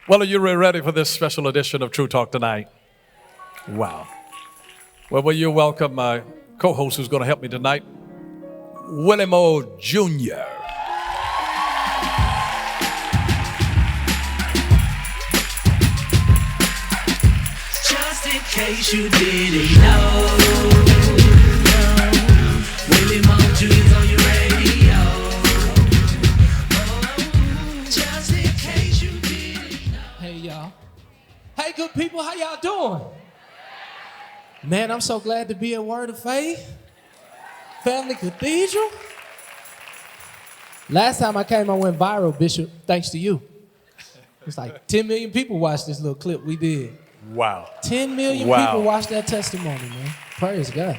Well, are you ready for this special edition of True Talk tonight? Wow. Well, will you welcome my co-host who's going to help me tonight, Willie Moore Jr. Just in case you didn't know, Willie Moore Jr.'s on your radio. Just in case you didn't know. Hey, y'all. Hey, good people, how y'all doing? Man, I'm so glad to be at Word of Faith, Family Cathedral. Last time I came, I went viral, Bishop, thanks to you. It's like 10 million people watched this little clip we did. Wow. 10 million people watched that testimony, man. Praise God.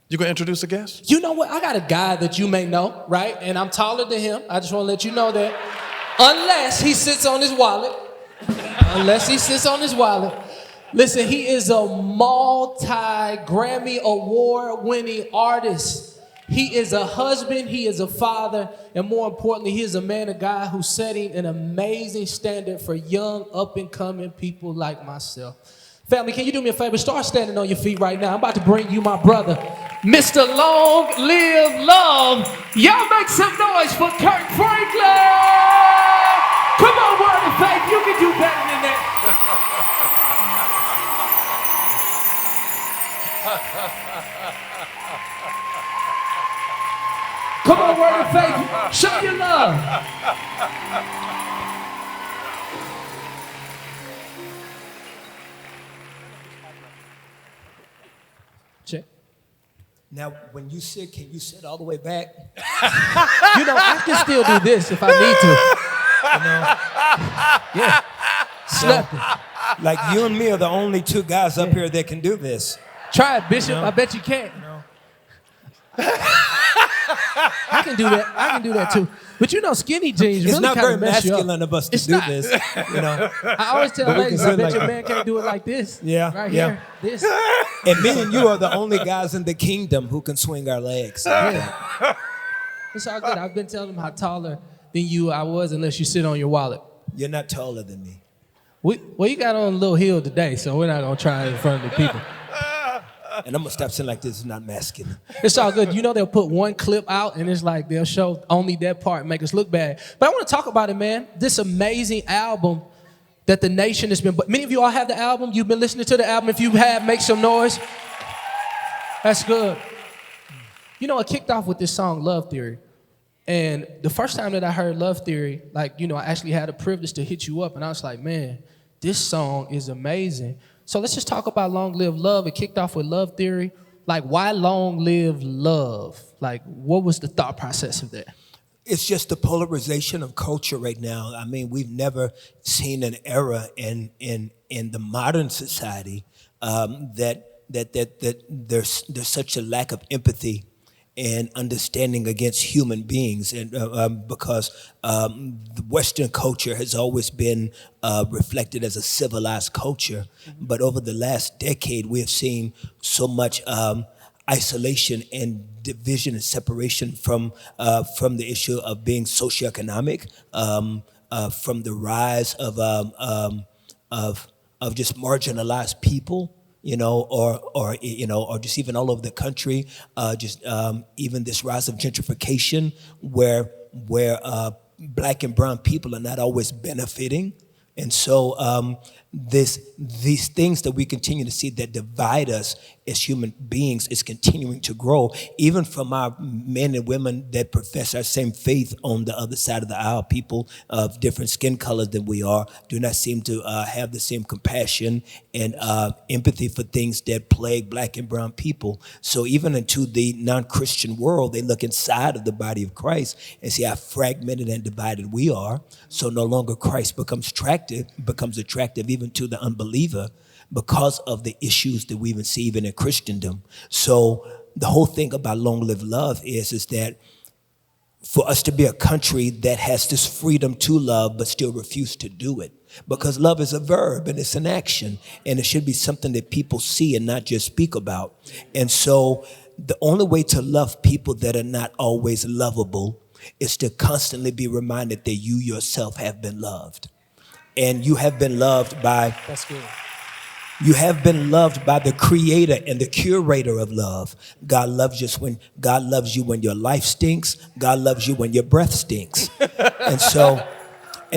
You going to introduce a guest? You know what? I got a guy that you may know, right? And I'm taller than him. I just want to let you know that. Unless he sits on his wallet. Listen, he is a multi-Grammy award-winning artist. He is a husband, he is a father, and more importantly, he is a man of God who's setting an amazing standard for young, up-and-coming people like myself. Family, can you do me a favor? Start standing on your feet right now. I'm about to bring you my brother, Mr. Long Live Love. Y'all make some noise for Kirk Franklin! Come on, Word of Faith, you can do better than that. Come on, Word of Faith, show your love. Check. Now, when you sit, can you sit all the way back? You know, I can still do this if I need to. Yeah. Snap it. Like you and me are the only two guys up here that can do this. Try it, Bishop. I bet you can't. I can do that too. But you know, skinny jeans really It's not kind very of mess you up. masculine of us to It's do not. this, you know. I always tell But we ladies, can I sit bet like your that. man can't do it like this. Yeah, Right yeah. here. This. And me and you are the only guys in the kingdom who can swing our legs. Yeah. It's all good. I've been telling them how taller than you I was unless you sit on your wallet. You're not taller than me. Well, you got on a little heel today, so we're not going to try it in front of the people. And I'm gonna stop saying like this is not masculine. It's all good. You know they'll put one clip out and it's like they'll show only that part and make us look bad. But I want to talk about it, man. This amazing album that the nation has been... Many of you all have the album. You've been listening to the album. If you have, make some noise. That's good. You know, it kicked off with this song, Love Theory. And the first time that I heard Love Theory, like, you know, I actually had a privilege to hit you up. And I was like, man, this song is amazing. So let's just talk about Long Live Love. It kicked off with Love Theory. Like, why Long Live Love? Like, what was the thought process of that? It's just the polarization of culture right now. I mean, we've never seen an era in the modern society that there's such a lack of empathy and understanding against human beings, and because the Western culture has always been reflected as a civilized culture, but over the last decade we have seen so much isolation and division and separation from the issue of being socioeconomic, from the rise of just marginalized people. You know, or just even all over the country, even this rise of gentrification, where black and brown people are not always benefiting, and so these things that we continue to see that divide us as human beings is continuing to grow, even from our men and women that profess our same faith on the other side of the aisle. People of different skin colors than we are do not seem to have the same compassion and empathy for things that plague black and brown people. So even into the non-Christian world, they look inside of the body of Christ and see how fragmented and divided we are. So no longer Christ becomes attractive even to the unbeliever, because of the issues that we see even in Christendom. So the whole thing about Long Live Love is that for us to be a country that has this freedom to love but still refuse to do it, because love is a verb and it's an action, and it should be something that people see and not just speak about. And so the only way to love people that are not always lovable is to constantly be reminded that you yourself have been loved. And you have been loved by That's good. You have been loved by the creator and the curator of love. God loves you when your life stinks. God loves you when your breath stinks. and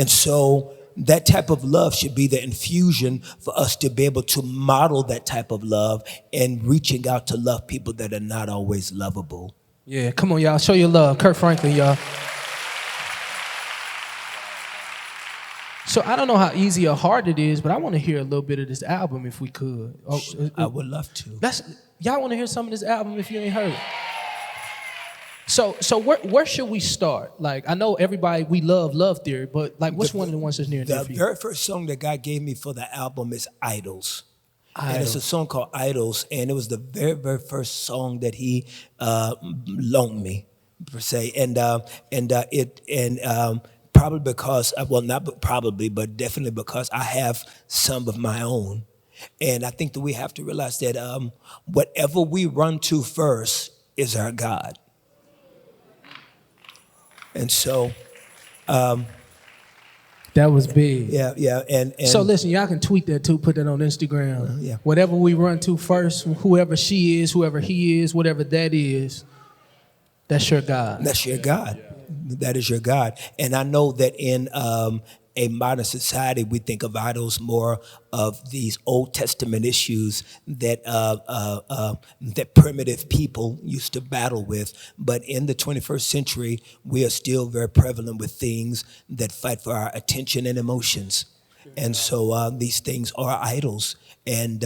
so that type of love should be the infusion for us to be able to model that type of love and reaching out to love people that are not always lovable. Yeah, come on, y'all. Show your love. Kirk Franklin, y'all. So I don't know how easy or hard it is, but I want to hear a little bit of this album if we could. I would love to. Y'all want to hear some of this album if you ain't heard it? So where should we start? Like, I know everybody, we love theory, but like, what's one of the ones that's near and dear The for you? very first song that God gave me for the album is Idols. And it's a song called Idols, and it was the very, very first song that he loaned me, per se. Probably because, but definitely because I have some of my own. And I think that we have to realize that whatever we run to first is our God. And so... that was big. Yeah. And so listen, y'all can tweet that too, put that on Instagram. Yeah. Whatever we run to first, whoever she is, whoever he is, whatever that is, that's your God. That's your God. That is your God. And I know that in a modern society, we think of idols more of these Old Testament issues that that primitive people used to battle with. But in the 21st century, we are still very prevalent with things that fight for our attention and emotions. And so these things are idols. And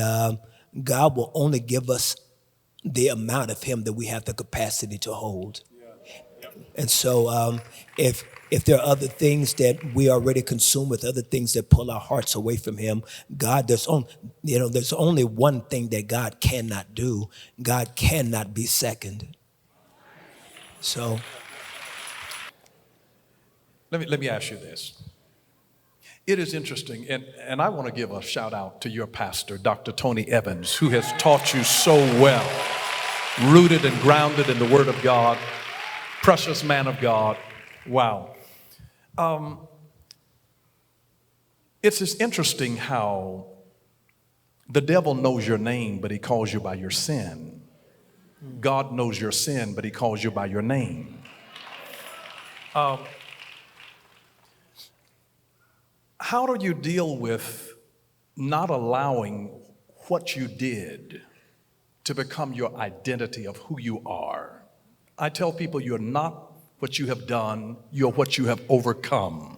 God will only give us the amount of him that we have the capacity to hold. And so if there are other things that we already consume with, other things that pull our hearts away from him, God, there's only one thing that God cannot do. God cannot be second. So Let me ask you this. It is interesting, and I want to give a shout out to your pastor, Dr. Tony Evans, who has taught you so well, rooted and grounded in the Word of God, precious man of God. Wow. It's just interesting how the devil knows your name, but he calls you by your sin. God knows your sin, but he calls you by your name. How do you deal with not allowing what you did to become your identity of who you are? I tell people you're not what you have done, you're what you have overcome.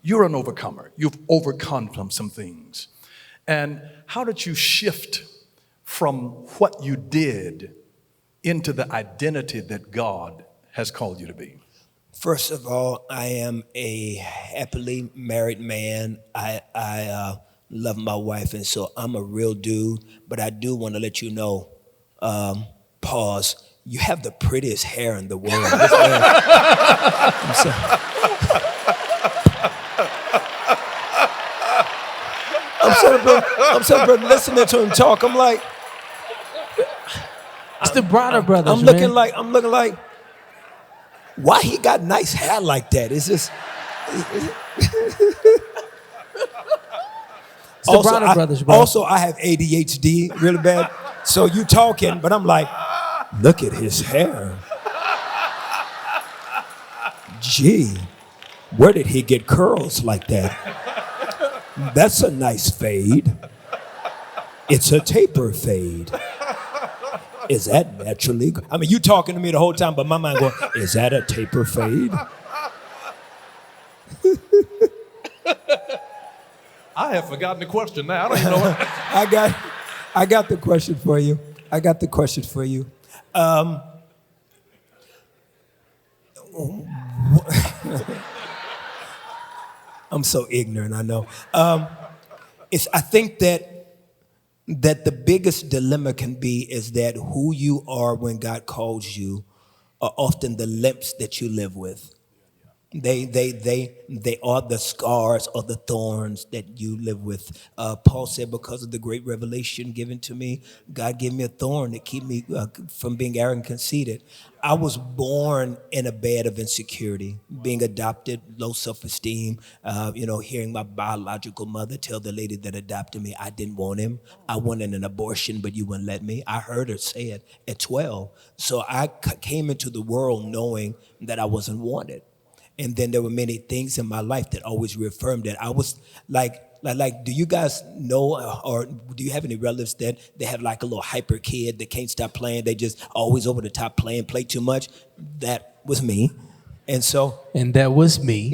You're an overcomer. You've overcome some things. And how did you shift from what you did into the identity that God has called you to be? first of all, I am a happily married man. I love my wife, and so I'm a real dude. But I do want to let you know, pause, you have the prettiest hair in the world. I'm celebrating listening to him talk. I'm like, it's the Bronner brothers. I'm looking like, why he got nice hair like that? It's just. It's the Bronner brothers, bro. Also, I have ADHD really bad. So you talking, but I'm like, look at his hair. Gee, where did he get curls like that? That's a nice fade. It's a taper fade. Is that naturally? I mean, you talking to me the whole time, but my mind going, is that a taper fade? I have forgotten the question now. I don't even know what. I got the question for you. I'm so ignorant, I know. I think that the biggest dilemma can be is that who you are when God calls you are often the limps that you live with. They are the scars or the thorns that you live with. Paul said, because of the great revelation given to me, God gave me a thorn to keep me from being arrogant and conceited. I was born in a bed of insecurity, being adopted, low self-esteem, hearing my biological mother tell the lady that adopted me, I didn't want him. I wanted an abortion, but you wouldn't let me. I heard her say it at 12. So I came into the world knowing that I wasn't wanted. And then there were many things in my life that always reaffirmed that I was like, do you guys know, or do you have any relatives that they have like a little hyper kid that can't stop playing? They just always over the top play too much. That was me. And so. And that was me.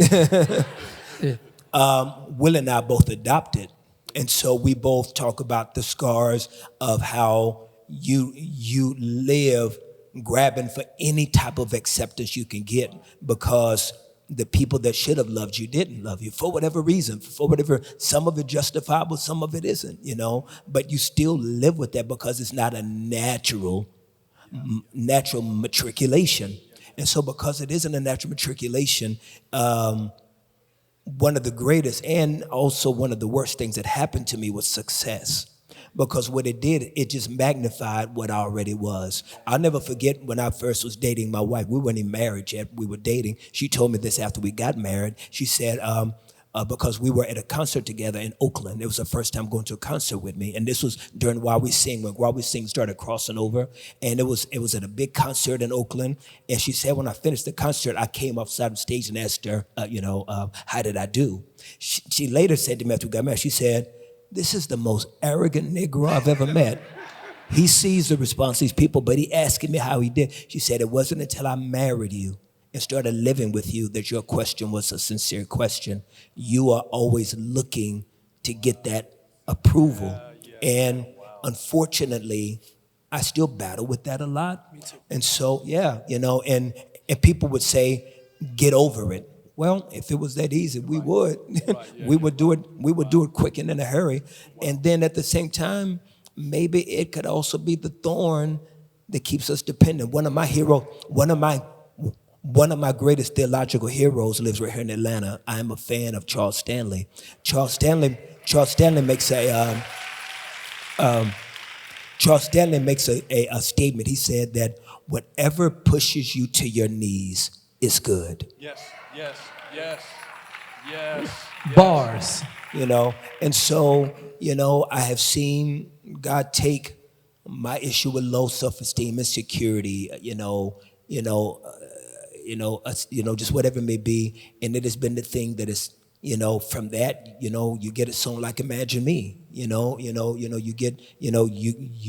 Will and I both adopted. And so we both talk about the scars of how you live grabbing for any type of acceptance you can get because the people that should have loved you didn't love you for whatever reason, some of it justifiable, some of it isn't, but you still live with that because it's not a natural matriculation. And so because it isn't a natural matriculation, one of the greatest and also one of the worst things that happened to me was success. Because what it did, it just magnified what I already was. I'll never forget when I first was dating my wife. We weren't even married yet. We were dating. She told me this after we got married. She said, because we were at a concert together in Oakland. It was the first time going to a concert with me. And this was during While We Sing, when While We Sing started crossing over. And it was at a big concert in Oakland. And she said when I finished the concert, I came outside the stage and asked her, how did I do? She later said to me after we got married, she said, this is the most arrogant Negro I've ever met. He sees the response to these people, but he asking me how he did. She said, it wasn't until I married you and started living with you that your question was a sincere question. You are always looking to get that approval. And unfortunately, I still battle with that a lot. And so, and people would say, get over it. Well, if it was that easy, we would. We would do it quick and in a hurry. And then at the same time, maybe it could also be the thorn that keeps us dependent. One of my greatest theological heroes lives right here in Atlanta. I am a fan of Charles Stanley. Charles Stanley makes a statement. He said that whatever pushes you to your knees is good. Yes. Bars. And so, I have seen God take my issue with low self-esteem, insecurity, just whatever it may be, and it has been the thing that is, from that, you get a song like Imagine Me, you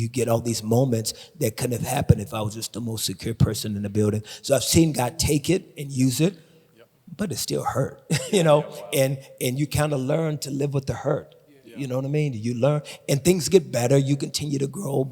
get all these moments that couldn't have happened if I was just the most secure person in the building. So I've seen God take it and use it, but it still hurt, and you kind of learn to live with the hurt. You know what I mean? You learn, and things get better. You continue to grow,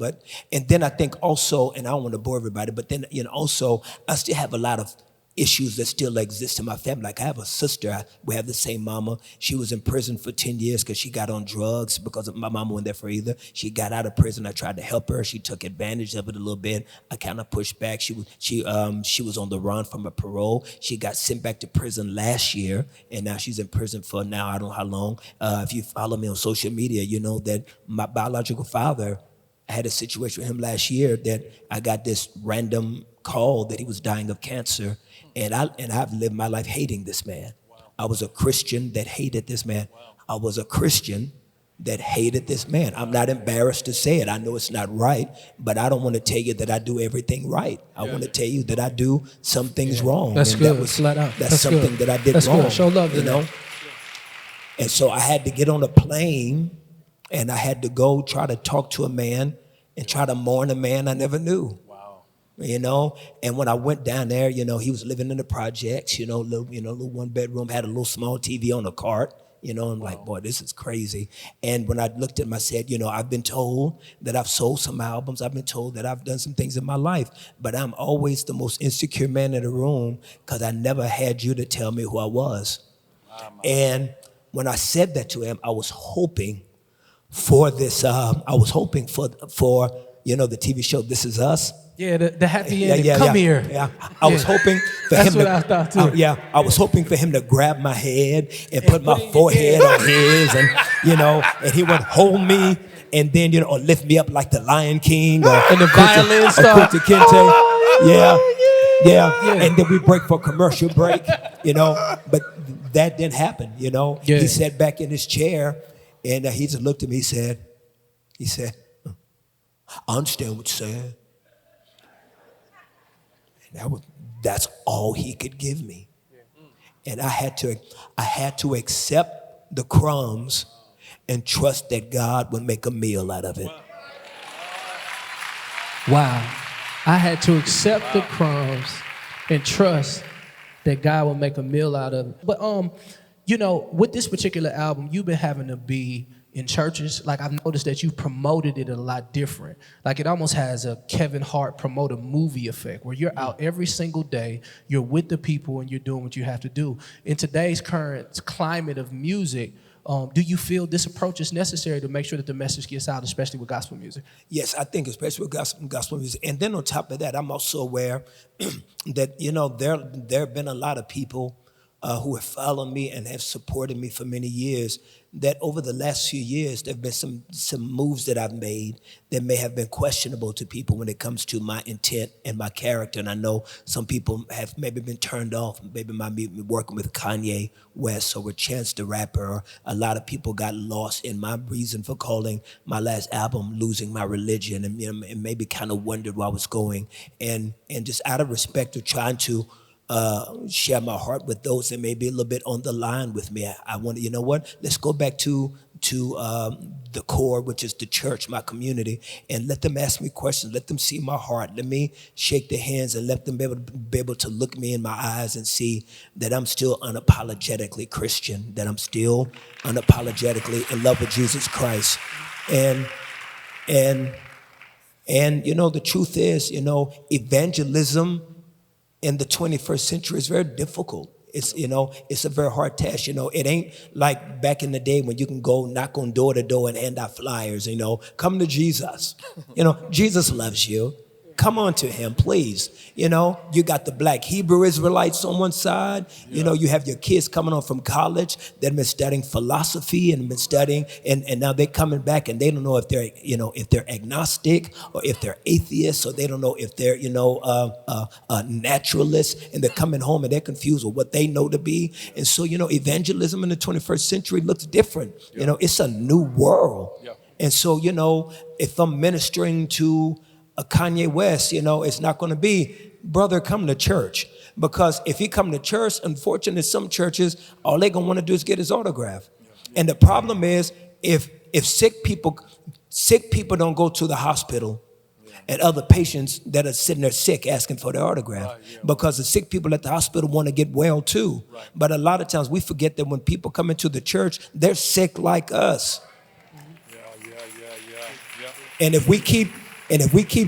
and then I think also, and I don't want to bore everybody, but then, also I still have a lot of issues that still exist in my family. Like I have a sister, we have the same mama. She was in prison for 10 years because she got on drugs because my mama wasn't there for either. She got out of prison. I tried to help her. She took advantage of it a little bit. I kind of pushed back. She was on the run from a parole. She got sent back to prison last year, and now she's in prison for now, I don't know how long. If you follow me on social media, you know that my biological father, I had a situation with him last year that I got this random call that he was dying of cancer. And I've lived my life hating this man. I was a Christian that hated this man. I was a Christian that hated this man. I'm not embarrassed to say it. I know it's not right, but I don't want to tell you that I do everything right. I want to tell you that I do some things wrong. That's and good. That was, Flat out. That's something good. that I did That's wrong. Good. Show love to that. And so I had to get on a plane, and I had to go try to talk to a man and try to mourn a man I never knew. And when I went down there, he was living in the projects, little one bedroom, had a little small TV on a cart, I'm like, boy, this is crazy. And when I looked at him, I said, I've been told that I've sold some albums. I've been told that I've done some things in my life, but I'm always the most insecure man in the room because I never had you to tell me who I was. And when I said that to him, I was hoping for this, the TV show, This Is Us. Yeah, the happy ending. Come here. Yeah, I was hoping for That's him what to. I thought too. I was hoping for him to grab my head and put my forehead on his, and and he would hold me, and then or lift me up like the Lion King, or And the violin stuff. Yeah, and then we break for commercial break, but that didn't happen, Yeah. He sat back in his chair, and he just looked at me, he said, I understand what you're saying. And that's all he could give me. And I had to accept the crumbs and trust that God would make a meal out of it. Wow. I had to accept the crumbs and trust that God will make a meal out of it. But with this particular album, you've been having to be in churches. Like, I've noticed that you promoted it a lot different. Like, it almost has a Kevin Hart promote a movie effect where you're out every single day, you're with the people, and you're doing what you have to do. In today's current climate of music, do you feel this approach is necessary to make sure that the message gets out, especially with gospel music? Yes, I think especially with gospel music. And then on top of that, I'm also aware that, there have been a lot of people who have followed me and have supported me for many years, that over the last few years, there have been some moves that I've made that may have been questionable to people when it comes to my intent and my character. And I know some people have maybe been turned off, maybe me working with Kanye West or with Chance the Rapper. A lot of people got lost in my reason for calling my last album Losing My Religion, and maybe kind of wondered where I was going. And just out of respect of trying to share my heart with those that may be a little bit on the line with me. I want to, let's go back to the core, which is the church, my community, and let them ask me questions. Let them see my heart. Let me shake their hands and let them be able to look me in my eyes and see that I'm still unapologetically Christian, that I'm still unapologetically in love with Jesus Christ. And the truth is, evangelism in the 21st century is very difficult. It's a very hard task. It ain't like back in the day when you can go knock on door to door and hand out flyers, come to Jesus. Jesus loves you. Come on to him, please. You got the black Hebrew Israelites on one side. You have your kids coming on from college that have been studying philosophy and been studying, and now they're coming back and they don't know if they're agnostic or if they're atheists, or they don't know if they're naturalists, and they're coming home and they're confused with what they know to be. And so evangelism in the 21st century looks different. It's a new world. And so if I'm ministering to a Kanye West, it's not going to be, brother, come to church. Because if he come to church, unfortunately, some churches, all they're going to want to do is get his autograph. And the problem is, if sick people don't go to the hospital, and other patients that are sitting there sick asking for their autograph, because the sick people at the hospital want to get well too. But a lot of times we forget that when people come into the church, they're sick like us. And if we keep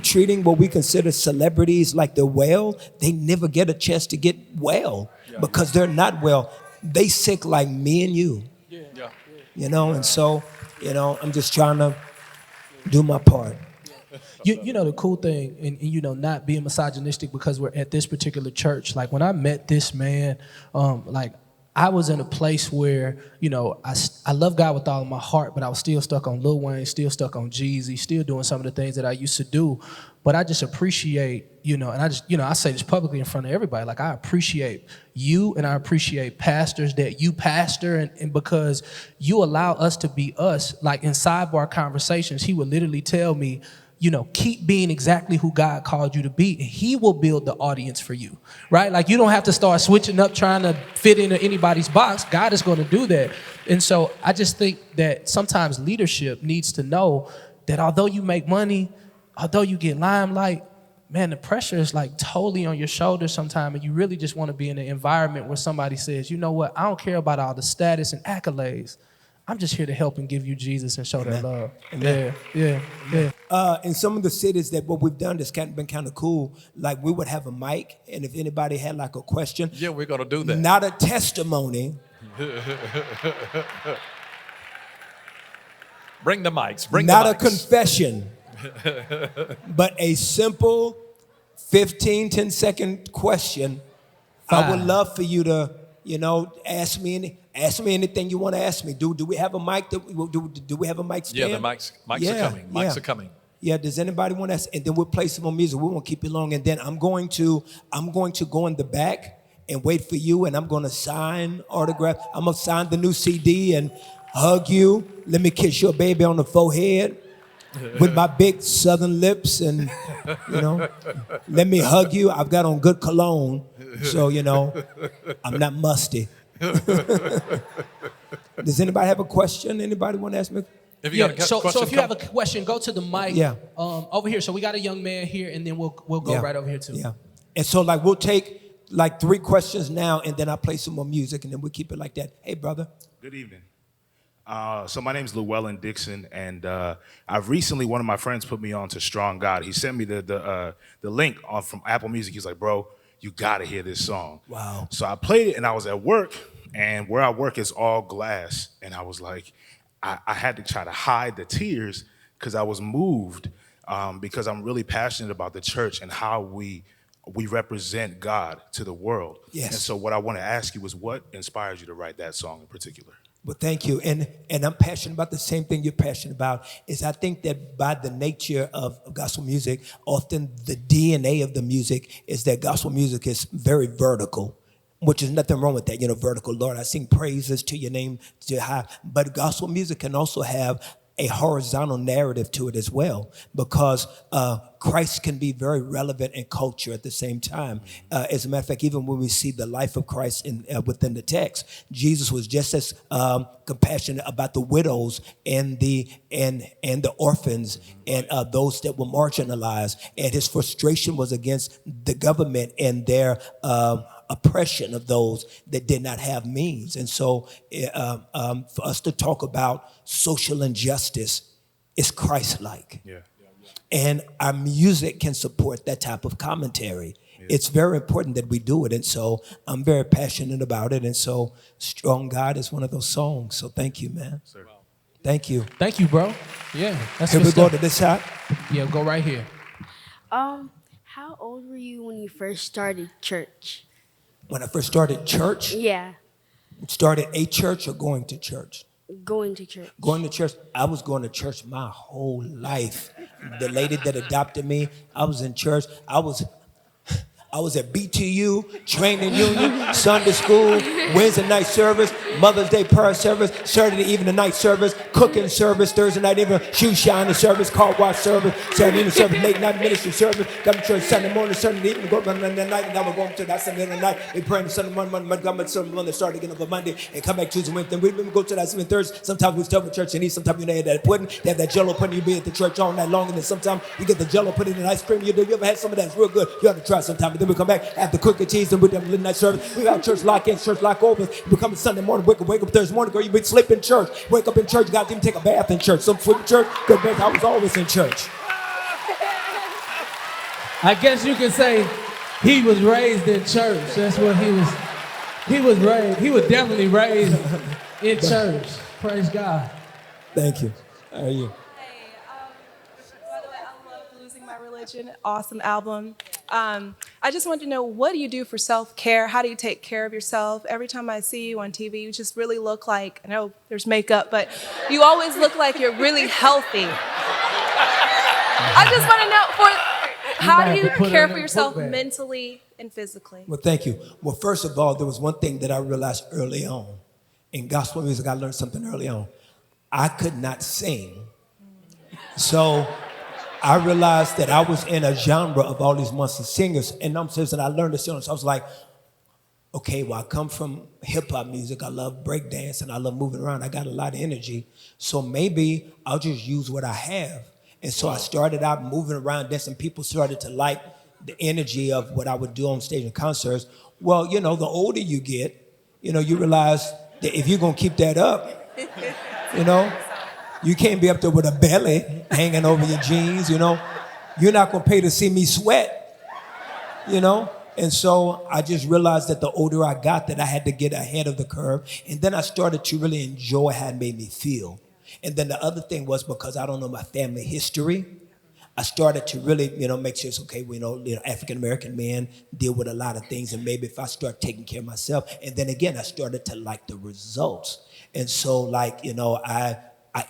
treating what we consider celebrities like they're well, they never get a chance to get well because they're not well. They sick like me and you. And so, I'm just trying to do my part. The cool thing, and not being misogynistic because we're at this particular church. Like, when I met this man, I was in a place where, I love God with all of my heart, but I was still stuck on Lil Wayne, still stuck on Jeezy, still doing some of the things that I used to do. But I just appreciate, and I say this publicly in front of everybody, like, I appreciate you and I appreciate pastors that you pastor, and because you allow us to be us. Like, in sidebar conversations, he would literally tell me, keep being exactly who God called you to be, and he will build the audience for you, right? Like, you don't have to start switching up, trying to fit into anybody's box. God is going to do that. And so I just think that sometimes leadership needs to know that although you make money, although you get limelight, man, the pressure is like totally on your shoulders sometimes, and you really just want to be in an environment where somebody says, you know what, I don't care about all the status and accolades. I'm just here to help and give you Jesus and show that love. Yeah. In some of the cities that what we've done that's been kind of cool, like we would have a mic, and if anybody had like a question. Yeah, we're going to do that. Not a testimony. Bring the mics. Not a confession, but a simple 10-second question. I would love for you to, ask me anything you want to ask me. Do we have a mic? Do we have a mic stand? Yeah, the mics are coming. Mics are coming. Yeah, does anybody want to ask? And then we'll play some more music. We won't keep it long. And then I'm going to go in the back and wait for you, and I'm going to sign autograph. I'm going to sign the new CD and hug you. Let me kiss your baby on the forehead with my big southern lips, and, let me hug you. I've got on good cologne, so, I'm not musty. Does anybody have a question? Anybody want to ask me? So if you have a question, go to the mic over here. So we got a young man here, and then we'll go right over here too. Yeah. And so we'll take 3 questions now, and then I'll play some more music, and then we'll keep it like that. Hey, brother. Good evening. So my name's Llewellyn Dixon, and I've recently, one of my friends put me on to Strong God. He sent me the link from Apple Music. He's like, bro, you gotta hear this song. Wow. So I played it, and I was at work, and where I work is all glass, and I was like, I had to try to hide the tears because I was moved because I'm really passionate about the church and how we represent God to the world. Yes. And so what I want to ask you is, what inspires you to write that song in particular? Well, thank you. And I'm passionate about the same thing you're passionate about. Is I think that by the nature of gospel music, often the DNA of the music is that gospel music is very vertical, which is nothing wrong with that. Vertical, Lord, I sing praises to your name, to high. But gospel music can also have a horizontal narrative to it as well, because Christ can be very relevant in culture at the same time. As a matter of fact, even when we see the life of Christ within the text, Jesus was just as compassionate about the widows and the orphans and those that were marginalized. And his frustration was against the government and their oppression of those that did not have means. And so for us to talk about social injustice is Christ-like. Yeah. And our music can support that type of commentary. Yeah. It's very important that we do it. And so I'm very passionate about it. And so Strong God is one of those songs. So thank you, man. Sir. Thank you. Thank you, bro. Yeah, that's Here good we stuff. go to this side. Yeah, go right here. How old were you when you first started church? When I first started church, Yeah, started a church or going to church? going to church. Going to church, I was going to church my whole life. The lady that adopted me, I was in church. I was at BTU, training union, Sunday school, Wednesday night service, Mother's Day prayer service, Saturday evening night service, cooking service, Thursday night evening, shoe shining service, car wash service, Saturday evening service, late night ministry service, come to church Sunday morning, Sunday evening, go to Monday night, and I would go to that Sunday night, we pray Sunday morning, Monday, start again on Monday, and come back Tuesday, Wednesday. We go to that Sunday, Thursday. Sometimes we start with church and eat. Sometimes they have that pudding, they have that Jello pudding. You be at the church all night long, and then sometimes you get the Jello pudding and ice cream. You ever had some of that? It's real good. You have to try sometime. Then we come back after cooking cheese and we have midnight service. We got church lock-ins, church lock-overs. You come Sunday morning, wake up Thursday morning, girl, you been sleep in church. Wake up in church, you got to even take a bath in church. Some sleep in church, go to bed. I was always in church. I guess you could say he was raised in church. That's what he was. He was raised. He was definitely raised in church. Praise God. Thank you. How are you? Hey, by the way, I love Losing My Religion. Awesome album. I just wanted to know, what do you do for self-care? How do you take care of yourself? Every time I see you on TV, you just really look like, I know there's makeup, but you always look like you're really healthy. I just want to know, how do you care for yourself mentally and physically? Well, thank you. Well, first of all, there was one thing that I realized early on. In gospel music, I learned something early on. I could not sing. So I realized that I was in a genre of all these monster singers, and I'm saying that I learned this. So I was like, okay, well, I come from hip-hop music. I love breakdance, and I love moving around. I got a lot of energy. So maybe I'll just use what I have. And so I started out moving around, dancing. People started to like the energy of what I would do on stage and concerts. Well, the older you get, you realize that if you're going to keep that up, you can't be up there with a belly hanging over your jeans, You're not going to pay to see me sweat, And so I just realized that the older I got, that I had to get ahead of the curve. And then I started to really enjoy how it made me feel. And then the other thing was, because I don't know my family history, I started to really, make sure it's okay. African American men deal with a lot of things, and maybe if I start taking care of myself, and then again, I started to like the results. And so, I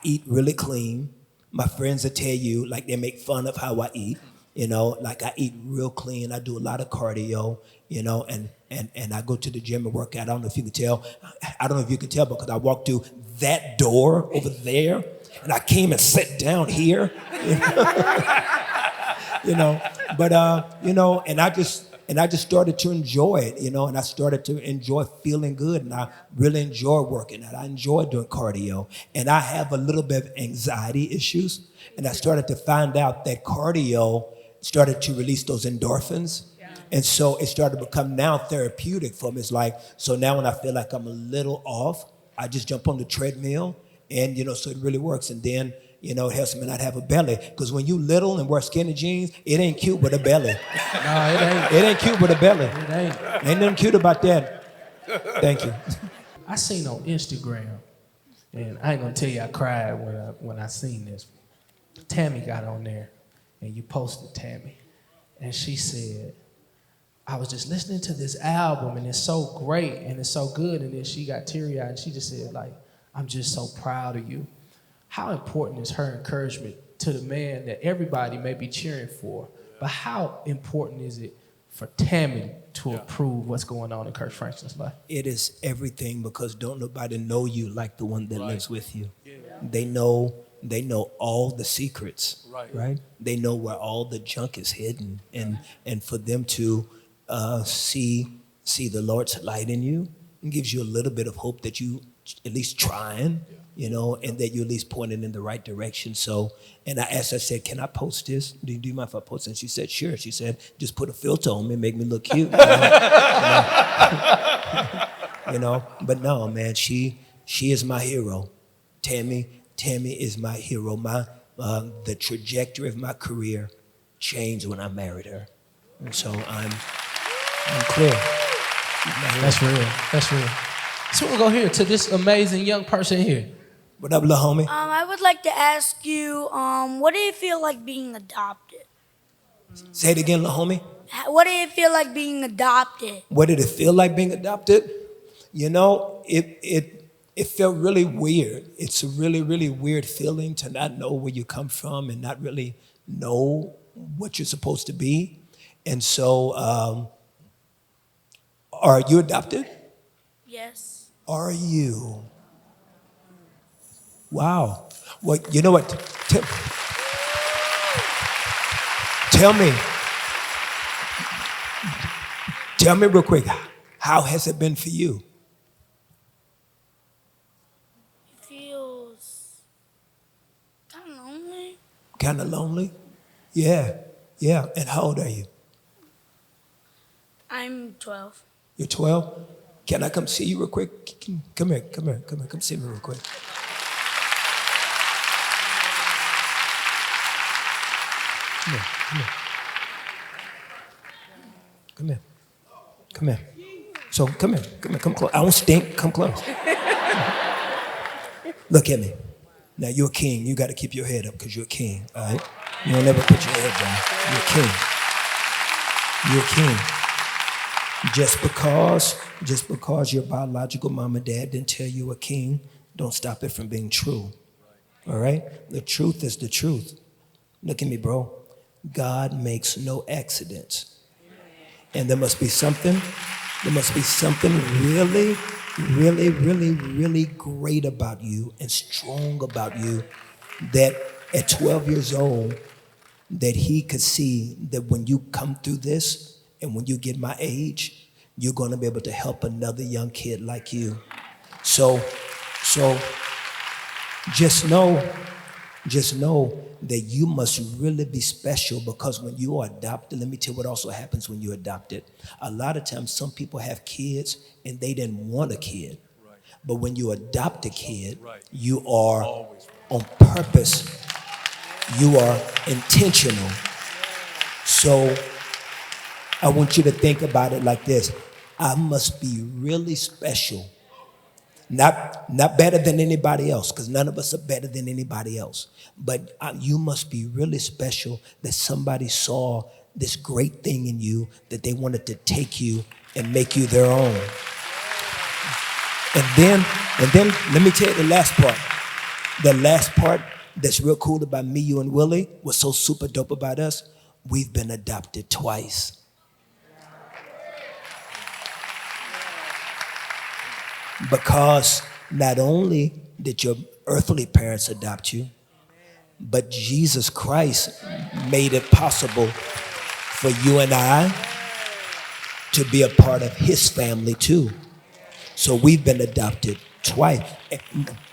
eat really clean. My friends will tell you, like, they make fun of how I eat. Like, I eat real clean. I do a lot of cardio. And I go to the gym and work out. I don't know if you can tell. I don't know if you can tell because I walked through that door over there, and I came and sat down here. And I just started to enjoy it, and I started to enjoy feeling good, and I really enjoy working out. I enjoy doing cardio, and I have a little bit of anxiety issues, and I started to find out that cardio started to release those endorphins. And so it started to become now therapeutic for me. It's like, so now when I feel like I'm a little off, I just jump on the treadmill, and so it really works. And then, it helps me not have a belly. Because when you little and wear skinny jeans, it ain't cute with a belly. No, it ain't. It ain't cute with a belly. It ain't. Ain't nothing cute about that. Thank you. I seen on Instagram, and I ain't gonna tell you I cried when I seen this. Tammy got on there, and you posted Tammy, and she said, I was just listening to this album, and it's so great, and it's so good, and then she got teary-eyed, and she just said, like, I'm just so proud of you. How important is her encouragement to the man that everybody may be cheering for, but how important is it for Tammy to approve what's going on in Kirk Franklin's life? It is everything, because don't nobody know you like the one that lives with you. Yeah. They know all the secrets, right? They know where all the junk is hidden, and for them to see the Lord's light in you, it gives you a little bit of hope that you at least trying, and that you're at least pointing in the right direction. So, and I asked her, I said, can I post this? Do you mind if I post it? And she said, sure. She said, just put a filter on me and make me look cute. But no, man, she is my hero. Tammy is my hero. The trajectory of my career changed when I married her. And so I'm clear. That's real. So we'll go here to this amazing young person here. What up, little homie? I would like to ask you, what did it feel like being adopted? Say it again, little homie. What did it feel like being adopted? What did it feel like being adopted? It felt really weird. It's a really, really weird feeling to not know where you come from and not really know what you're supposed to be. And so, are you adopted? Yes. Are you? Wow. Well, you know what? Tell me real quick, how has it been for you? It feels kind of lonely. Kind of lonely? Yeah. And how old are you? I'm 12. You're 12? Can I come see you real quick? Come here. Come see me real quick. Come here. So come here, come close. I don't stink, come close. Look at me. Now you're a king, you gotta keep your head up because you're a king, all right? You don't ever put your head down. You're a king. Just because your biological mom and dad didn't tell you a king, don't stop it from being true. All right? The truth is the truth. Look at me, bro. God makes no accidents. And there must be something really, really, really, really great about you and strong about you that at 12 years old, that he could see that when you come through this and when you get my age, you're going to be able to help another young kid like you. So just know that you must really be special, because when you are adopted, let me tell you what also happens when you're adopted. A lot of times some people have kids and they didn't want a kid. Right. But when you adopt a kid, right, you are on purpose. You are intentional. So I want you to think about it like this. I must be really special Not better than anybody else, because none of us are better than anybody else. But you must be really special that somebody saw this great thing in you that they wanted to take you and make you their own. And then let me tell you the last part. The last part that's real cool about me, you, and Willie, what's so super dope about us, we've been adopted twice. Because not only did your earthly parents adopt you, but Jesus Christ made it possible for you and I to be a part of his family too. So we've been adopted twice.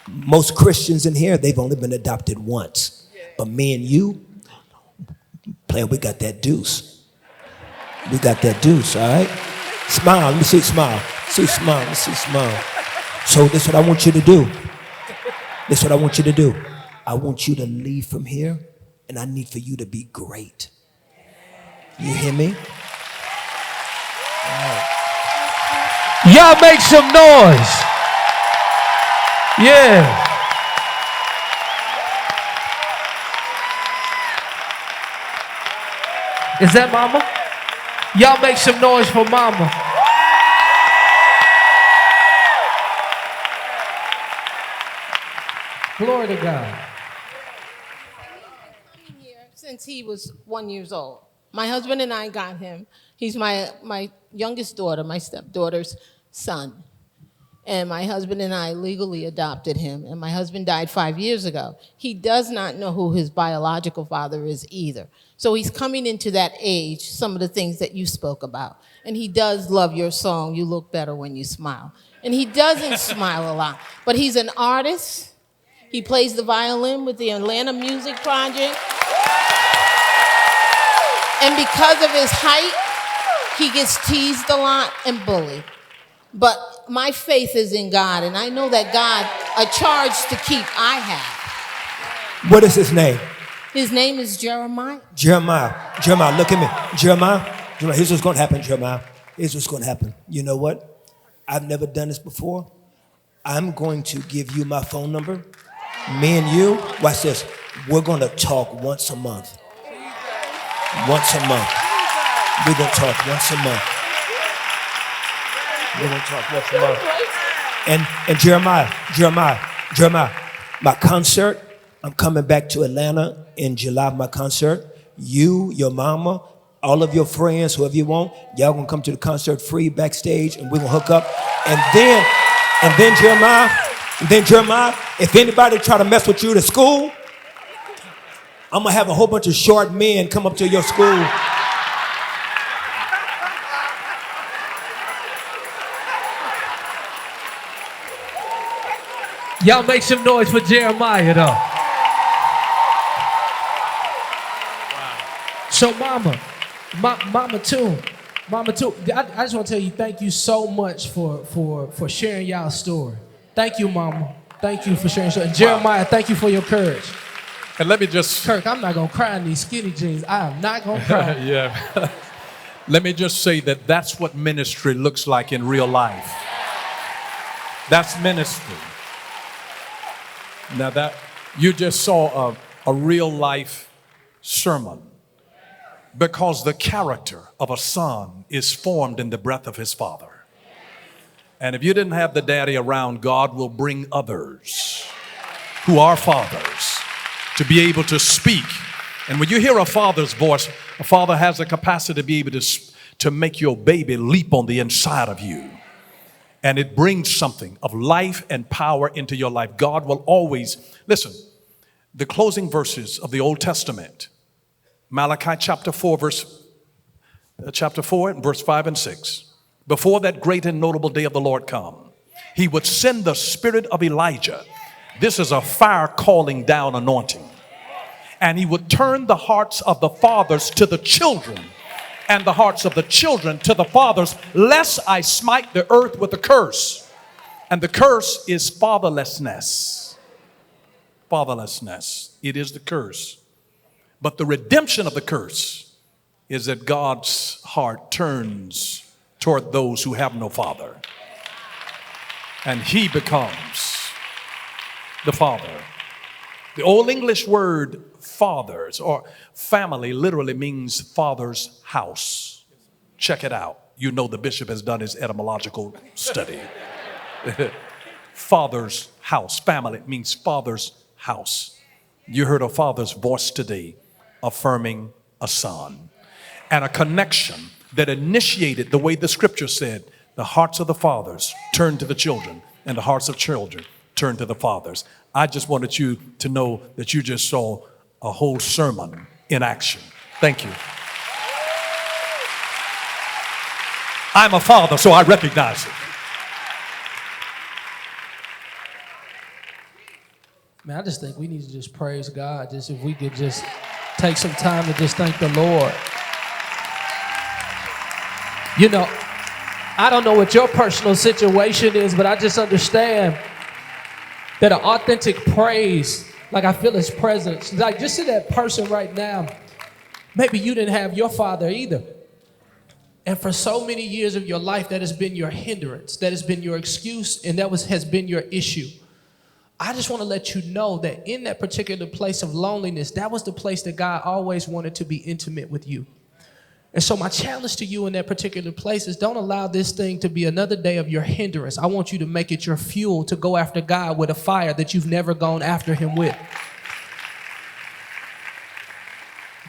Most Christians in here, they've only been adopted once. But me and you, player, we got that deuce. We got that deuce, all right? Smile, let me see smile. See smile, let me see smile. So this is what I want you to do. This is what I want you to do. I want you to leave from here, and I need for you to be great. You hear me? Y'all make some noise. Yeah. Is that mama? Y'all make some noise for mama. Glory to God. Since he was 1 year old. My husband and I got him. He's my youngest daughter, my stepdaughter's son. And my husband and I legally adopted him. And my husband died 5 years ago. He does not know who his biological father is either. So he's coming into that age, some of the things that you spoke about. And he does love your song, You Look Better When You Smile. And he doesn't smile a lot. But he's an artist. He plays the violin with the Atlanta Music Project. And because of his height, he gets teased a lot and bullied. But my faith is in God, and I know that God, a charge to keep, I have. What is his name? His name is Jeremiah. Jeremiah, look at me. Jeremiah, here's what's going to happen, Jeremiah. Here's what's going to happen. You know what? I've never done this before. I'm going to give you my phone number. Me and you, watch this. We're going to talk once a month. Once a month. We're going to talk once a month. We're going to talk once a month. And Jeremiah, my concert, I'm coming back to Atlanta in July, my concert. You, your mama, all of your friends, whoever you want, y'all gonna come to the concert free backstage, and we're gonna hook up. And then Jeremiah, if anybody try to mess with you at school, I'm gonna have a whole bunch of short men come up to your school. Y'all make some noise for Jeremiah, though. Wow. So, Mama too. I just want to tell you, thank you so much for sharing y'all's story. Thank you, Mama. Thank you for sharing your story. And Jeremiah, thank you for your courage. And let me just... Kirk, I'm not going to cry in these skinny jeans. I am not going to cry. Yeah. Let me just say that that's what ministry looks like in real life. That's ministry. Now that you just saw a real life sermon, because the character of a son is formed in the breath of his father. And if you didn't have the daddy around, God will bring others who are fathers to be able to speak. And when you hear a father's voice, a father has the capacity to be able to make your baby leap on the inside of you. And it brings something of life and power into your life. God will always, listen, the closing verses of the Old Testament, Malachi chapter 4 and verse 5 and 6. Before that great and notable day of the Lord come, he would send the spirit of Elijah. This is a fire calling down anointing. And he would turn the hearts of the fathers to the children, and the hearts of the children to the fathers, lest I smite the earth with a curse. And the curse is fatherlessness. Fatherlessness. It is the curse. But the redemption of the curse is that God's heart turns toward those who have no father. and he becomes the father. The Old English word fathers or family literally means father's house. Check it out. You know the bishop has done his etymological study. Father's house. Family means father's house. You heard a father's voice today affirming a son. And a connection that initiated the way the scripture said, the hearts of the fathers turn to the children and the hearts of children turn to the fathers. I just wanted you to know that you just saw a whole sermon in action. Thank you. I'm a father, so I recognize it. Man, I just think we need to just praise God. Just if we could just take some time to just thank the Lord. You know, I don't know what your personal situation is, but I just understand that an authentic praise, like I feel his presence, like just to that person right now, maybe you didn't have your father either. And for so many years of your life, that has been your hindrance, that has been your excuse, and that has been your issue. I just want to let you know that in that particular place of loneliness, that was the place that God always wanted to be intimate with you. And so my challenge to you in that particular place is don't allow this thing to be another day of your hindrance. I want you to make it your fuel to go after God with a fire that you've never gone after him with.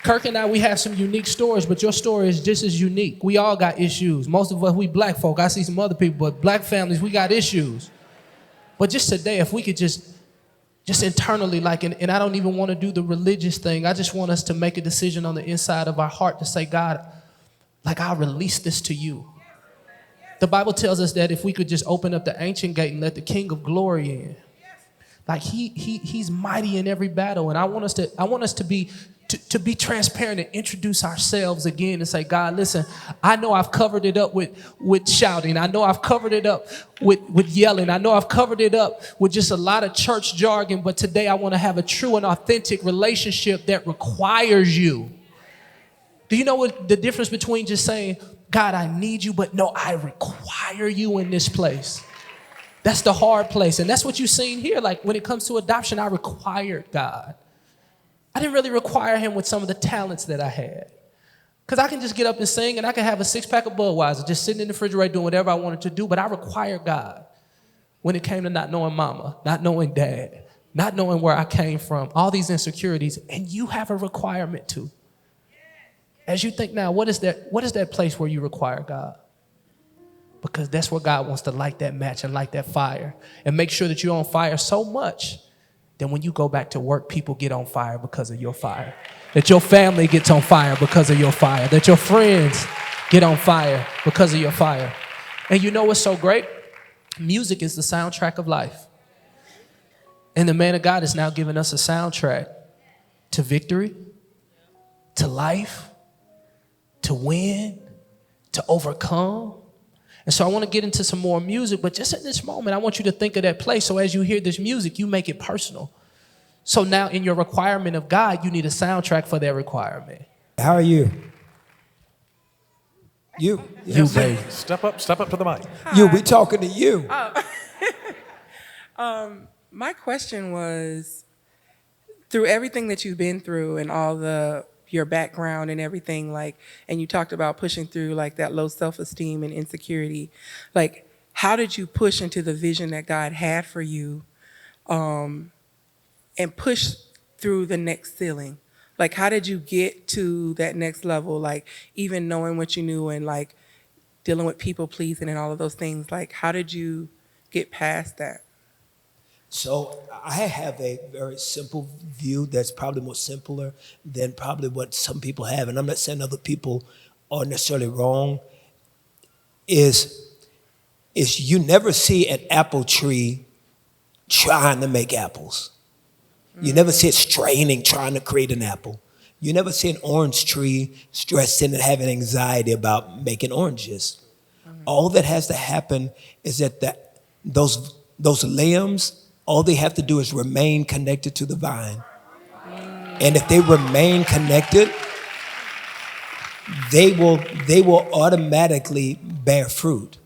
Kirk and I, we have some unique stories, but your story is just as unique. We all got issues. Most of us, we black folk. I see some other people, but black families, we got issues. But just today, if we could just internally, like, and I don't even want to do the religious thing. I just want us to make a decision on the inside of our heart to say, God, like, I'll release this to you. The Bible tells us that if we could just open up the ancient gate and let the King of Glory in, like he's mighty in every battle. And I want us to be transparent and introduce ourselves again and say, God, listen, I know I've covered it up with shouting. I know I've covered it up with yelling. I know I've covered it up with just a lot of church jargon, but today I want to have a true and authentic relationship that requires you. Do you know what the difference between just saying, God, I need you, but no, I require you in this place? That's the hard place. And that's what you've seen here. Like when it comes to adoption, I required God. I didn't really require him with some of the talents that I had. Because I can just get up and sing and I can have a 6-pack of Budweiser just sitting in the refrigerator doing whatever I wanted to do, but I required God when it came to not knowing mama, not knowing dad, not knowing where I came from, all these insecurities, and you have a requirement too. As you think now, what is that place where you require God? Because that's where God wants to light that match and light that fire and make sure that you're on fire so much then when you go back to work, people get on fire because of your fire. That your family gets on fire because of your fire. That your friends get on fire because of your fire. And you know what's so great? Music is the soundtrack of life. And the man of God is now giving us a soundtrack to victory, to life, to win, to overcome. And so I want to get into some more music, but just in this moment, I want you to think of that place. So as you hear this music, you make it personal. So now in your requirement of God, you need a soundtrack for that requirement. How are you? You, baby. Step up to the mic. You, we talking to you. My question was, through everything that you've been through and all your background and everything, like, and you talked about pushing through like that low self-esteem and insecurity, like, how did you push into the vision that God had for you, and push through the next ceiling? Like, how did you get to that next level? Like, even knowing what you knew and like dealing with people pleasing and all of those things, like, how did you get past that? So I have a very simple view that's probably more simpler than probably what some people have. And I'm not saying other people are necessarily wrong. Is you never see an apple tree trying to make apples. You never see it straining, trying to create an apple. You never see an orange tree stressing and having anxiety about making oranges. All that has to happen is that those limbs, all they have to do is remain connected to the vine. And if they remain connected, they will automatically bear fruit.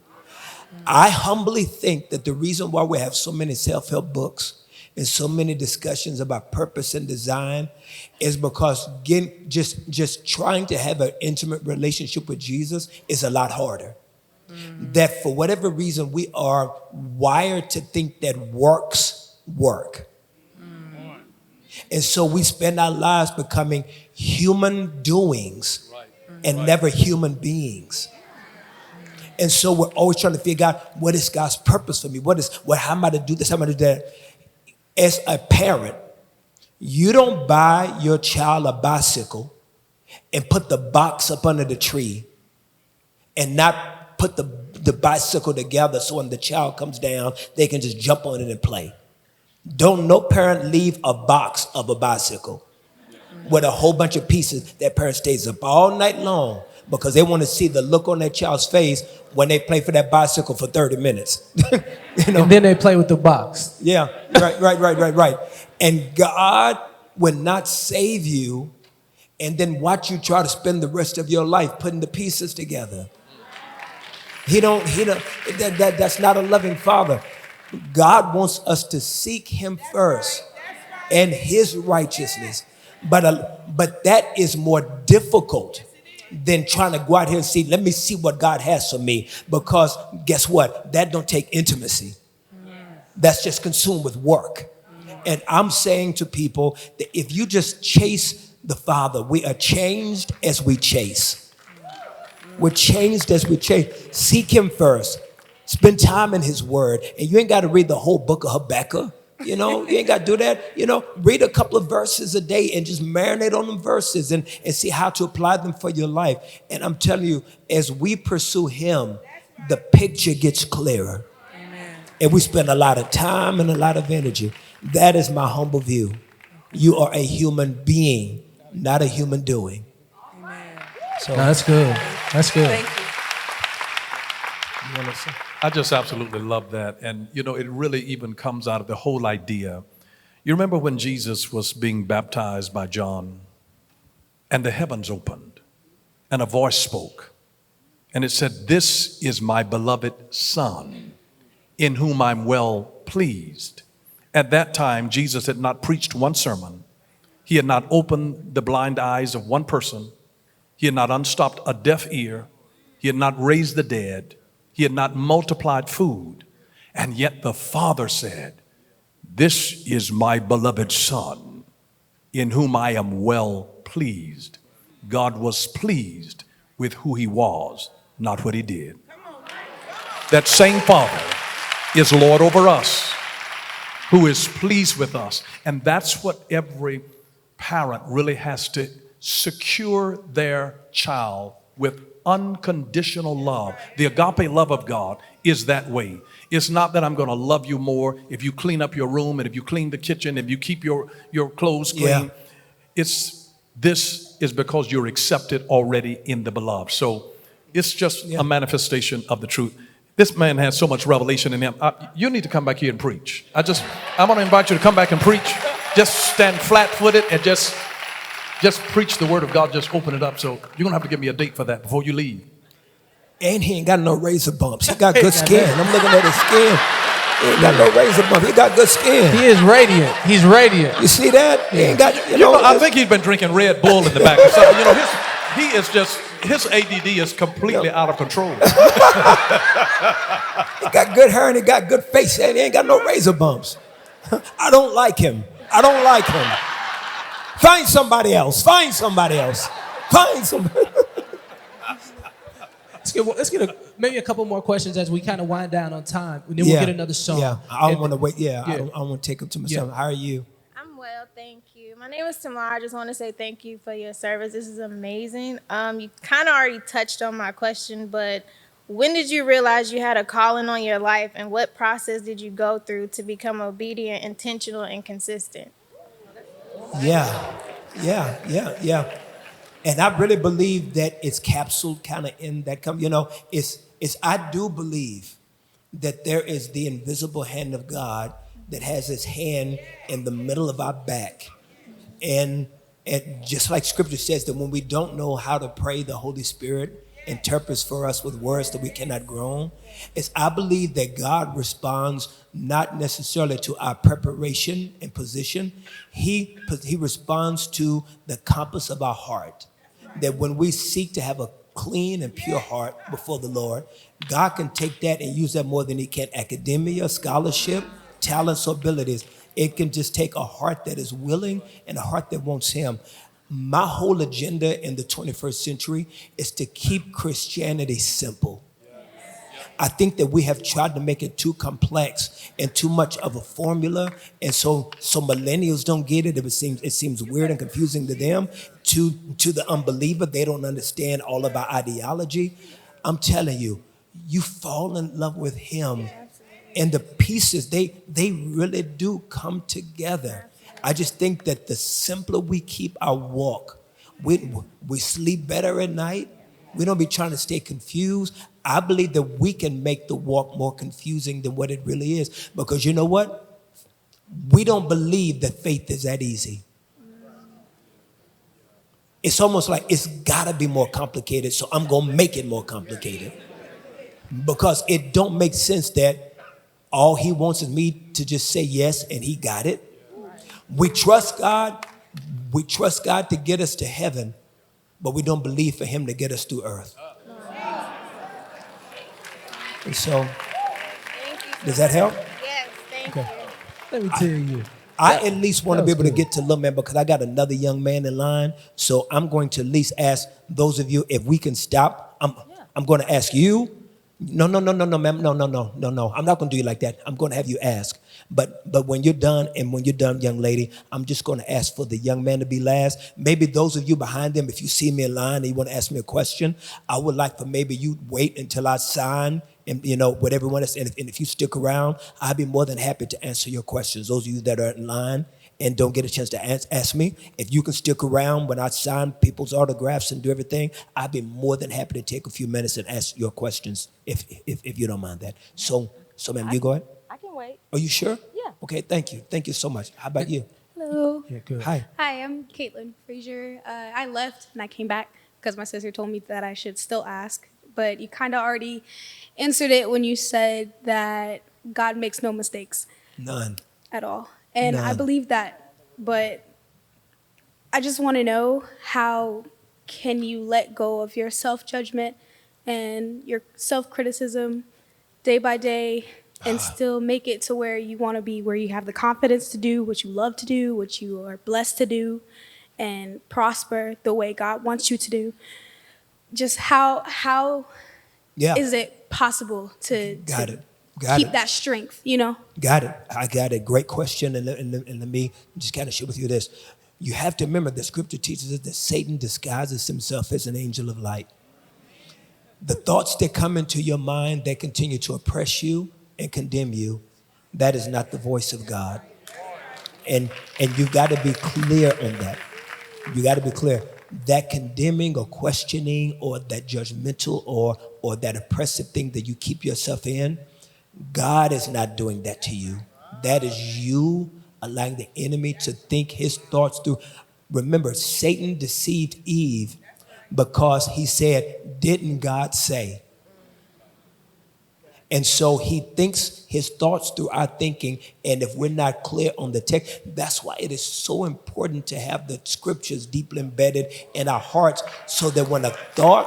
I humbly think that the reason why we have so many self-help books and so many discussions about purpose and design is because just trying to have an intimate relationship with Jesus is a lot harder. That for whatever reason we are wired to think that works work. And so we spend our lives becoming human doings and never human beings. And so we're always trying to figure out what is God's purpose for me? How am I to do this? How am I to do that? As a parent, you don't buy your child a bicycle and put the box up under the tree and not put the bicycle together so when the child comes down, they can just jump on it and play. Don't no parent leave a box of a bicycle with a whole bunch of pieces. That parent stays up all night long because they want to see the look on their child's face when they play for that bicycle for 30 minutes. And then they play with the box. Yeah, right. And God will not save you and then watch you try to spend the rest of your life putting the pieces together. That's not a loving father. God wants us to seek him first and his righteousness. But that is more difficult than trying to go out here and let me see what God has for me. Because guess what? That don't take intimacy. That's just consumed with work. And I'm saying to people that if you just chase the Father, we are changed as we chase. We're changed as we chase. Seek him first. Spend time in his word. And you ain't got to read the whole book of Habakkuk. You ain't got to do that. Read a couple of verses a day and just marinate on them verses and see how to apply them for your life. And I'm telling you, as we pursue him, the picture gets clearer. Amen. And we spend a lot of time and a lot of energy. That is my humble view. You are a human being, not a human doing. Amen. So no, that's good. That's good. Thank you. You want to say? I just absolutely love that. And, it really even comes out of the whole idea. You remember when Jesus was being baptized by John and the heavens opened and a voice spoke and it said, "This is my beloved Son in whom I'm well pleased." At that time, Jesus had not preached one sermon. He had not opened the blind eyes of one person. He had not unstopped a deaf ear. He had not raised the dead. He had not multiplied food. And yet the Father said, "This is my beloved Son, in whom I am well pleased." God was pleased with who he was, not what he did. That same Father is Lord over us, who is pleased with us. And that's what every parent really has to secure their child with unconditional love. The agape love of God is that way. It's not that I'm going to love you more if you clean up your room and if you clean the kitchen, if you keep your clothes clean. Yeah. This is because you're accepted already in the beloved. So it's just a manifestation of the truth. This man has so much revelation in him. You need to come back here and preach. I want to invite you to come back and preach. Just stand flat-footed and just preach the word of God. Just open it up. So you're going to have to give me a date for that before you leave. And he ain't got no razor bumps. He got good skin. I'm looking at his skin. He ain't got no razor bumps. He got good skin. He is radiant. He's radiant. You see that? He ain't got, I think he's been drinking Red Bull in the back. So, his ADD is completely out of control. He got good hair and he got good face and he ain't got no razor bumps. I don't like him. Find somebody else. Let's get maybe a couple more questions as we kind of wind down on time. And then we'll get another song. Yeah, I don't want to wait. I don't want to take up too much time. How are you? I'm well, thank you. My name is Tamar. I just want to say thank you for your service. This is amazing. You kind of already touched on my question, but when did you realize you had a calling on your life, and what process did you go through to become obedient, intentional, and consistent? Yeah. And I really believe that it's capsuled kind of in that, I do believe that there is the invisible hand of God that has his hand in the middle of our back. And just like scripture says that when we don't know how to pray, the Holy Spirit interprets for us with words that we cannot groan, is I believe that God responds not necessarily to our preparation and position. He responds to the compass of our heart. That when we seek to have a clean and pure heart before the Lord, God can take that and use that more than he can academia, scholarship, talents, or abilities. It can just take a heart that is willing and a heart that wants him. My whole agenda in the 21st century is to keep Christianity simple. I think that we have tried to make it too complex and too much of a formula, and so millennials don't get it. It seems weird and confusing to them. To the unbeliever, they don't understand all about ideology. I'm telling you, you fall in love with him, and the pieces they really do come together. I just think that the simpler we keep our walk, we sleep better at night. We don't be trying to stay confused. I believe that we can make the walk more confusing than what it really is. Because you know what? We don't believe that faith is that easy. It's almost like it's got to be more complicated, so I'm going to make it more complicated. Because it don't make sense that all he wants is me to just say yes and he got it. We trust God. We trust God to get us to heaven, but we don't believe for him to get us through earth. And so, does that help? Yes, thank Okay. you. Let me tell you. I at least want to be That able was to get to little man because I got another young man in line. So I'm going to at least ask those of you if we can stop. I'm going to ask you. No, ma'am. No. I'm not going to do you like that. I'm going to have you ask. But when you're done, young lady, I'm just going to ask for the young man to be last. Maybe those of you behind them, if you see me in line and you want to ask me a question, I would like for maybe you wait until I sign and what everyone is. And if you stick around, I'd be more than happy to answer your questions. Those of you that are in line and don't get a chance to ask me, if you can stick around when I sign people's autographs and do everything, I'd be more than happy to take a few minutes and ask your questions if you don't mind that. So ma'am, you go ahead. I can wait. Are you sure? Yeah. Okay, thank you. Thank you so much. How about you? Hello. Yeah, good. Hi. Hi, I'm Caitlin Frazier. I left and I came back because my sister told me that I should still ask. But you kind of already answered it when you said that God makes no mistakes. None. At all. And I None. believe that. But I just want to know, how can you let go of your self-judgment and your self-criticism day by day and still make it to where you want to be, where you have the confidence to do what you love to do, what you are blessed to do, and prosper the way God wants you to do? Just how is it possible to keep that strength, Got it. I got it. Great question. And let me just kind of share with you this. You have to remember that scripture teaches us that Satan disguises himself as an angel of light. The thoughts that come into your mind that continue to oppress you and condemn you, that is not the voice of God. And you've got to be clear on that. You got to be clear. That condemning or questioning or that judgmental or that oppressive thing that you keep yourself in, God is not doing that to you. That is you allowing the enemy to think his thoughts through. Remember, Satan deceived Eve because he said, "Didn't God say?" And so he thinks his thoughts through our thinking. And if we're not clear on the text, that's why it is so important to have the scriptures deeply embedded in our hearts so that when a thought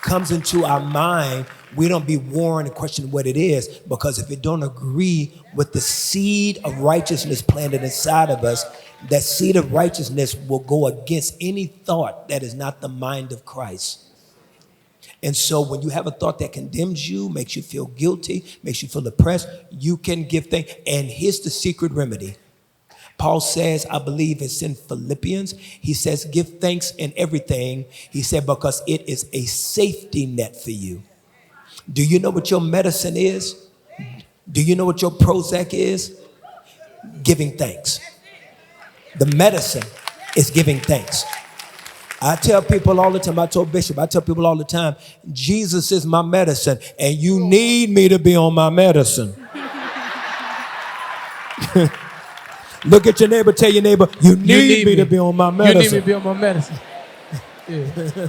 comes into our mind, we don't be warned and question what it is. Because if it don't agree with the seed of righteousness planted inside of us, that seed of righteousness will go against any thought that is not the mind of Christ. And so when you have a thought that condemns you, makes you feel guilty, makes you feel depressed, you can give thanks. And here's the secret remedy. Paul says, I believe it's in Philippians, he says, give thanks in everything. He said, because it is a safety net for you. Do you know what your medicine is? Do you know what your Prozac is? Giving thanks. The medicine is giving thanks. I tell people all the time, I tell people all the time, Jesus is my medicine, and you need me to be on my medicine. Look at your neighbor, tell your neighbor, you need me to be on my medicine. You need me to be on my medicine. Yeah.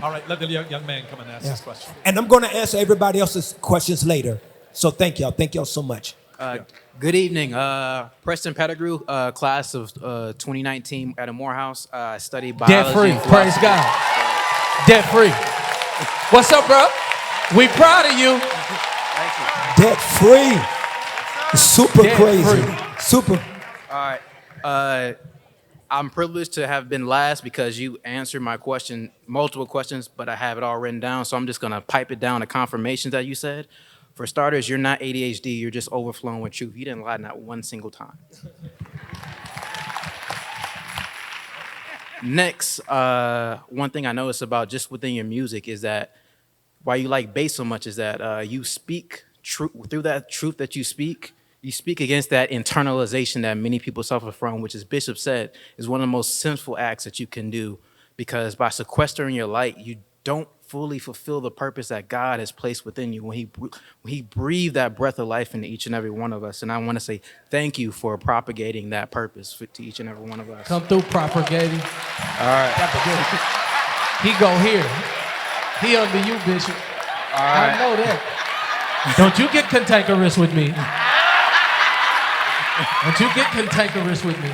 All right, let the young man come and ask Yeah. his question. And I'm going to answer everybody else's questions later. So thank y'all. Thank y'all so much. Good evening. Preston Pettigrew, class of 2019 at a Morehouse. I studied biology. Debt free. and Praise philosophy. God. Debt free. What's up, bro? We proud of you. Debt free. Super Debt crazy. free. Super. All right. I'm privileged to have been last because you answered my question, multiple questions, but I have it all written down. So I'm just going to pipe it down to confirmations that you said. For starters, you're not ADHD. You're just overflowing with truth. You didn't lie not one single time. Next, one thing I noticed about just within your music is that why you like bass so much is that you speak through that truth that you speak against that internalization that many people suffer from, which, as Bishop said, is one of the most sinful acts that you can do, because by sequestering your light, you don't fully fulfill the purpose that God has placed within you when he breathed that breath of life into each and every one of us. And I want to say thank you for propagating that purpose to each and every one of us. Come through, propagating. All right. He go here. He under you, Bishop. All right. I know that. Don't you get cantankerous with me. Don't you get cantankerous with me.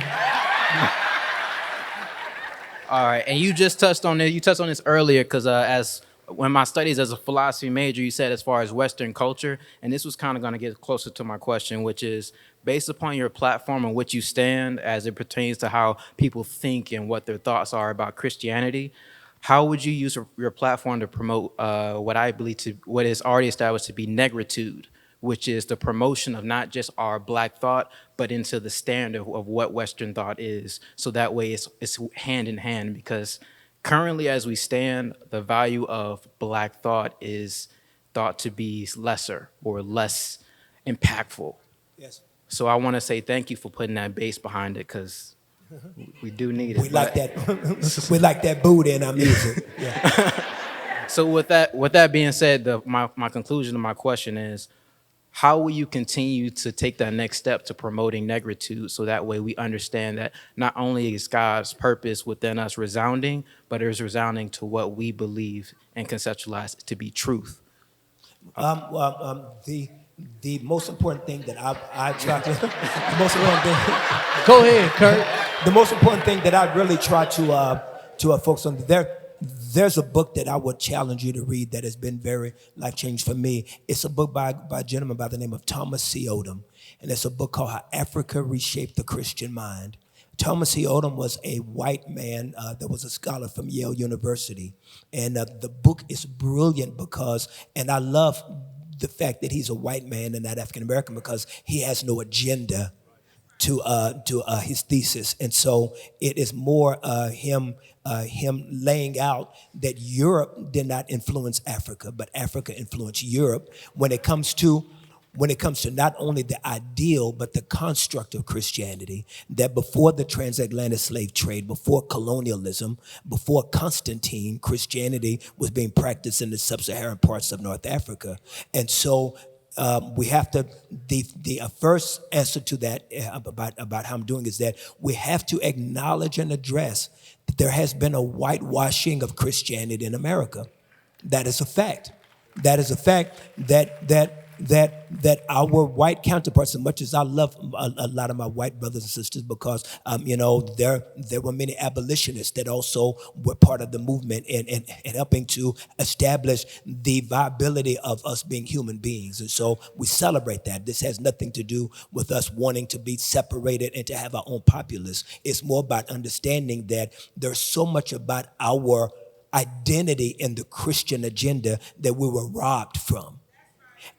All right, and you just touched on it. You touched on this earlier because when my studies as a philosophy major, you said as far as Western culture, and this was kind of going to get closer to my question, which is based upon your platform and what you stand as it pertains to how people think and what their thoughts are about Christianity. How would you use your platform to promote what is already established to be negritude, which is the promotion of not just our Black thought, but into the standard of what Western thought is. So that way it's hand in hand, because currently as we stand, the value of Black thought is thought to be lesser or less impactful. Yes. So I want to say thank you for putting that bass behind it, because we do need it. We like that. We like that boot in our music. Yeah. So with that being said, my conclusion to my question is, how will you continue to take that next step to promoting negritude, so that way we understand that not only is God's purpose within us resounding, but it is resounding to what we believe and conceptualize to be truth? The most important thing that I try to, the most important thing. Go ahead, Kirk. The most important thing that I really try to focus on there's a book that I would challenge you to read that has been very life-changing for me. It's a book by a gentleman by the name of Thomas C. Odom, and it's a book called How Africa Reshaped the Christian Mind. Thomas C. Odom was a white man that was a scholar from Yale University, and the book is brilliant because, and I love the fact that he's a white man and not African American, because he has no agenda to his thesis, and so it is more him laying out that Europe did not influence Africa, but Africa influenced Europe when it comes to not only the ideal but the construct of Christianity. That before the transatlantic slave trade, before colonialism, before Constantine, Christianity was being practiced in the sub-Saharan parts of North Africa, and so. We have to, the first answer to that about how I'm doing is that we have to acknowledge and address that there has been a whitewashing of Christianity in America. That is a fact. That is a fact that our white counterparts, as much as I love a lot of my white brothers and sisters, because there were many abolitionists that also were part of the movement and helping to establish the viability of us being human beings. And so we celebrate that. This has nothing to do with us wanting to be separated and to have our own populace. It's more about understanding that there's so much about our identity in the Christian agenda that we were robbed from.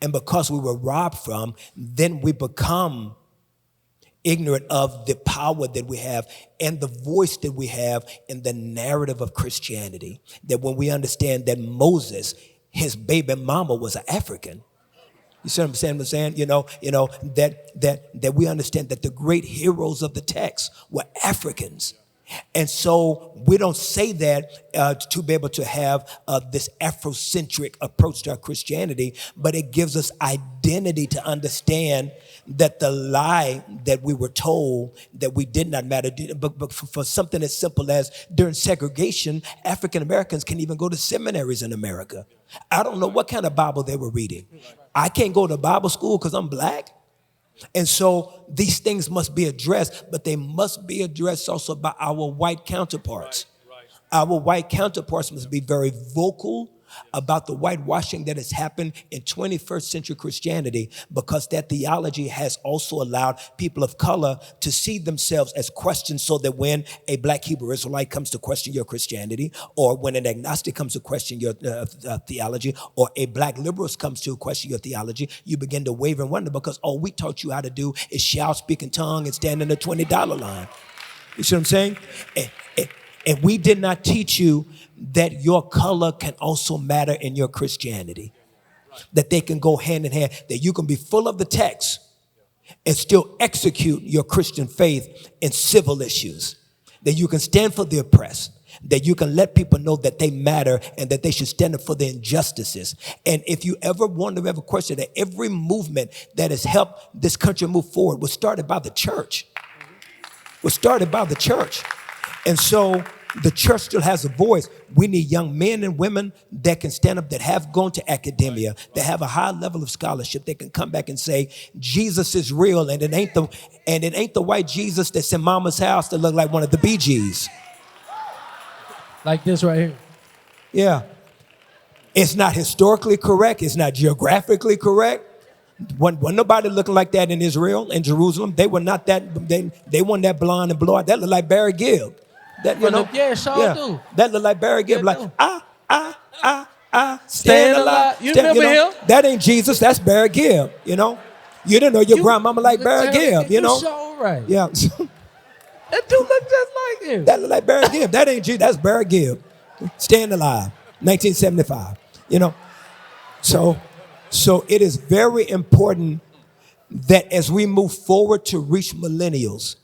And because we were robbed from, then we become ignorant of the power that we have and the voice that we have in the narrative of Christianity. That when we understand that Moses, his baby mama was an African. You see what I'm saying? That we understand that the great heroes of the text were Africans. And so we don't say that to be able to have this Afrocentric approach to our Christianity, but it gives us identity to understand that the lie that we were told that we did not matter, but for something as simple as during segregation, African Americans can even go to seminaries in America. I don't know what kind of Bible they were reading. I can't go to Bible school because I'm black. And so these things must be addressed, but they must be addressed also by our white counterparts. Our white counterparts must be very vocal about the whitewashing that has happened in 21st century Christianity, because that theology has also allowed people of color to see themselves as questions, so that when a black Hebrew Israelite comes to question your Christianity, or when an agnostic comes to question your theology, or a black liberalist comes to question your theology, you begin to waver and wonder, because all we taught you how to do is shout, speak in tongue, and stand in the $20 line. You see what I'm saying? And we did not teach you that your color can also matter in your Christianity, that they can go hand in hand, that you can be full of the text and still execute your Christian faith in civil issues, that you can stand for the oppressed, that you can let people know that they matter and that they should stand up for the injustices. And if you ever wonder, ever question, that every movement that has helped this country move forward was started by the church. Was started by the church. And so the church still has a voice. We need young men and women that can stand up, that have gone to academia, that have a high level of scholarship, that can come back and say, Jesus is real, and it ain't the white Jesus that's in mama's house that look like one of the Bee Gees. Like this right here. Yeah. It's not historically correct. It's not geographically correct. Wasn't nobody looking like that in Israel, in Jerusalem. They were not that, they weren't that blonde and blue-eyed. That looked like Barry Gibb. That, you know, yeah, sure do. That look like Barry Gibb, like, stand alive. You remember him? That ain't Jesus, that's Barry Gibb, you know. You didn't know your grandmama like Barry Gibb, you know. Sure right. Yeah. That dude look just like him. That look like Barry Gibb. That ain't Jesus, that's Barry Gibb. Stand alive, 1975, you know. So it is very important that as we move forward to reach millennials,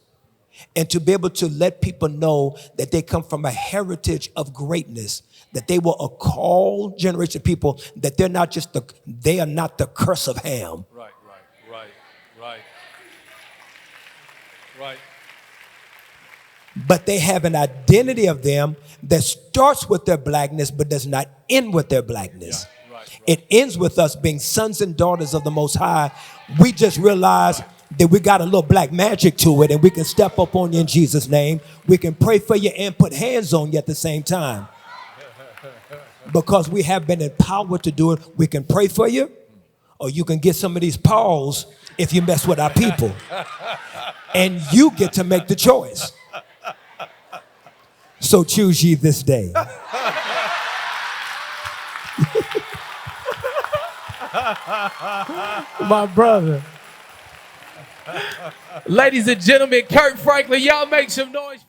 and to be able to let people know that they come from a heritage of greatness, that they were a called generation of people, that they are not the curse of Ham. Right. But they have an identity of them that starts with their blackness, but does not end with their blackness. Yeah, right. It ends with us being sons and daughters of the Most High. We just realize that we got a little black magic to it, and we can step up on you in Jesus' name. We can pray for you and put hands on you at the same time. Because we have been empowered to do it. We can pray for you, or you can get some of these paws if you mess with our people. And you get to make the choice. So choose ye this day. My brother. Ladies and gentlemen, Kirk Franklin, y'all make some noise.